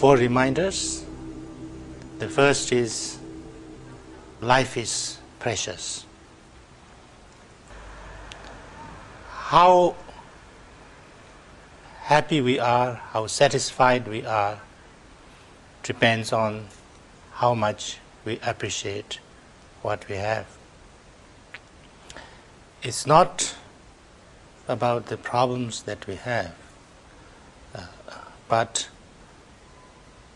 4 reminders. The first is life is precious. How happy we are, how satisfied we are, depends on how much we appreciate what we have. It's not about the problems that we have, but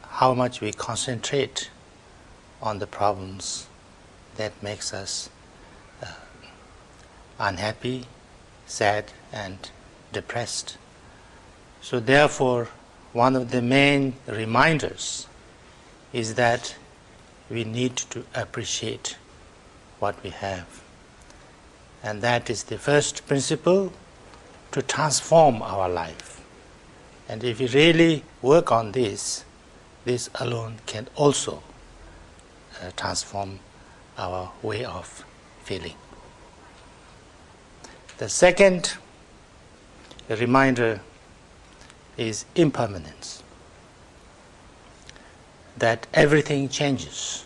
how much we concentrate on the problems that makes us unhappy, sad and depressed. So therefore, one of the main reminders is that we need to appreciate what we have. And that is the first principle to transform our life. And if we really work on this, this alone can also transform our way of feeling. The second reminder is impermanence. That everything changes.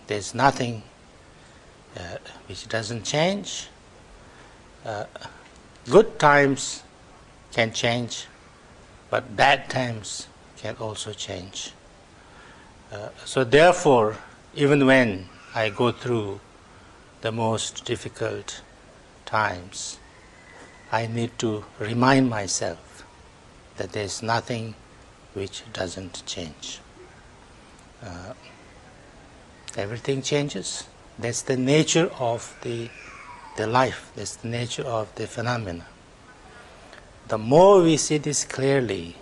There's nothing which doesn't change. Good times can change, but bad times can also change. So therefore, even when I go through the most difficult times, I need to remind myself that there's nothing which doesn't change. Everything changes. That's the nature of the life. That's the nature of the phenomena. The more we see this clearly,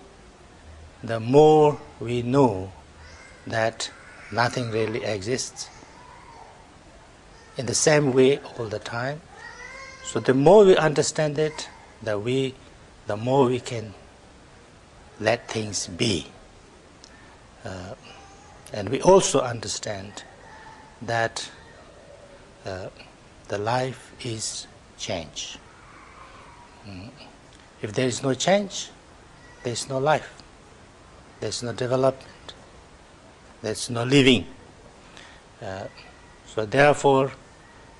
the more we know that nothing really exists in the same way all the time. So the more we understand it, the more we can let things be. And we also understand that the life is change. If there is no change, there is no life. There is no development. There is no living. So therefore,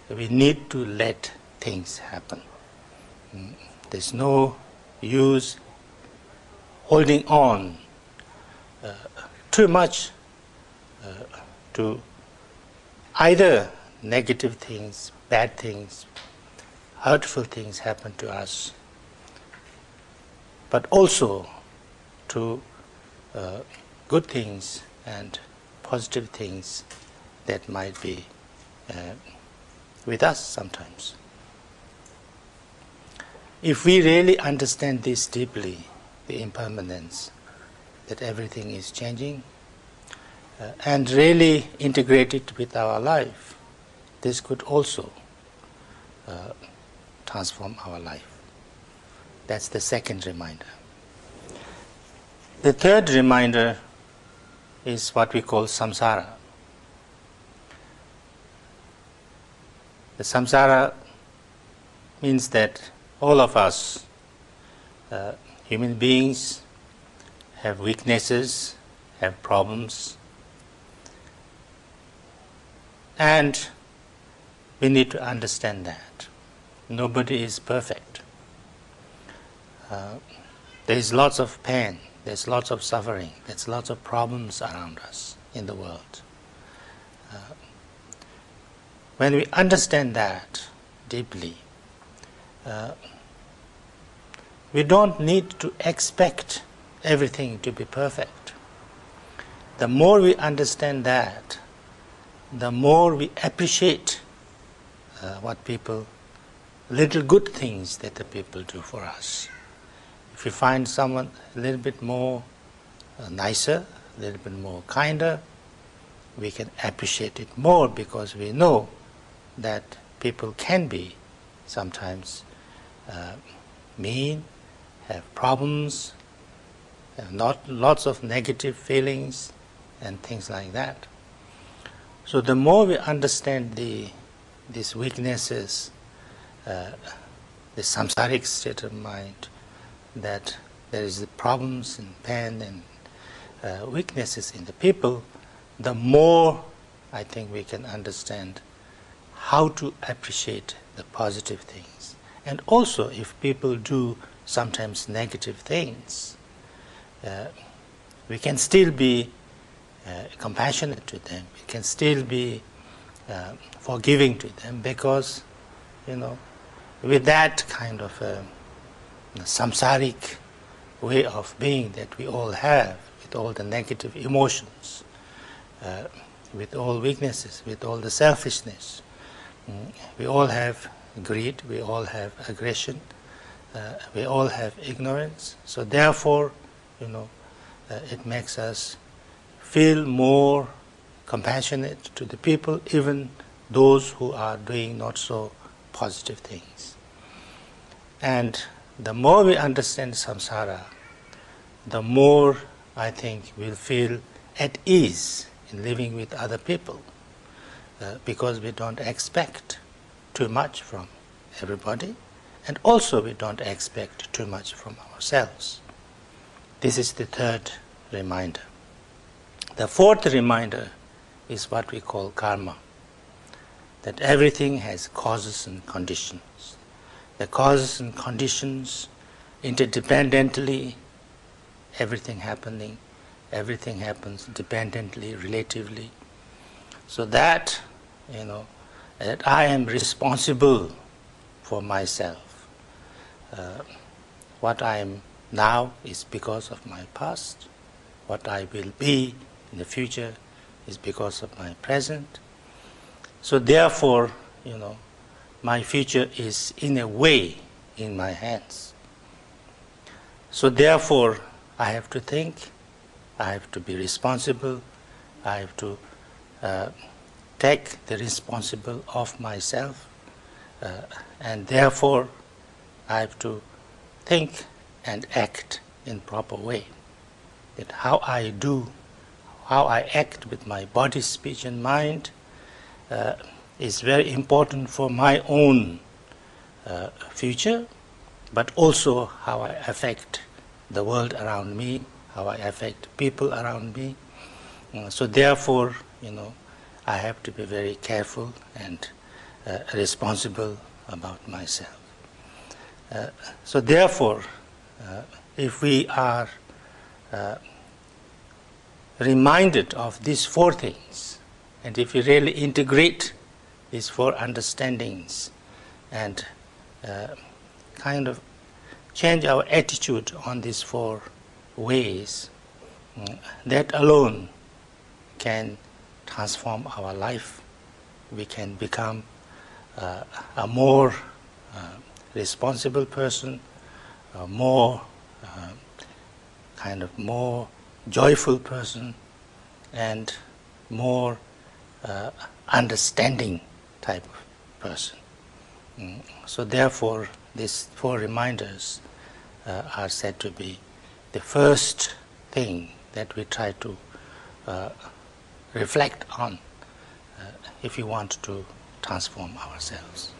we need to let things happen. There's no use holding on too much to either negative things, bad things, hurtful things happen to us, but also to good things and positive things that might be with us sometimes. If we really understand this deeply, the impermanence, that everything is changing, and really integrate it with our life, this could also transform our life. That's the second reminder. The third reminder is what we call samsara. The samsara means that all of us, human beings, have weaknesses, have problems, and we need to understand that. Nobody is perfect. There is lots of pain, there's lots of suffering, there's lots of problems around us in the world. When we understand that deeply, we don't need to expect everything to be perfect. The more we understand that, the more we appreciate little good things that the people do for us. If we find someone a little bit more nicer, a little bit more kinder, we can appreciate it more because we know that people can be sometimes mean, have problems, have lots of negative feelings and things like that. So the more we understand these weaknesses, the samsaric state of mind, that there is the problems and pain and weaknesses in the people, the more I think we can understand how to appreciate the positive things. And also, if people do sometimes negative things, we can still be compassionate to them. We can still be forgiving to them, because, with that kind of samsaric way of being that we all have, with all the negative emotions, with all weaknesses, with all the selfishness, we all have greed, we all have aggression, we all have ignorance. So therefore, it makes us feel more compassionate to the people, even those who are doing not so positive things. And the more we understand samsara, the more I think we'll feel at ease in living with other people, because we don't expect too much from everybody, and also we don't expect too much from ourselves. This is the third reminder. The fourth reminder is what we call karma, that everything has causes and conditions. The causes and conditions, interdependently, everything happens dependently, relatively, so that, that I am responsible for myself. What I am now is because of my past. What I will be in the future is because of my present. So therefore, my future is in a way in my hands. So therefore, I have to think, I have to be responsible, I have to take the responsibility of myself, and therefore I have to think and act in proper way. That how I act with my body, speech and mind is very important for my own future, but also how I affect the world around me, how I affect people around me. So therefore, I have to be very careful and responsible about myself. So therefore, if we are reminded of these four things, and if we really integrate these four understandings and kind of change our attitude on these four ways, that alone can transform our life. We can become a more responsible person, a more more joyful person, and more understanding type of person. So therefore, these four reminders are said to be the first thing that we try to reflect on if we want to transform ourselves.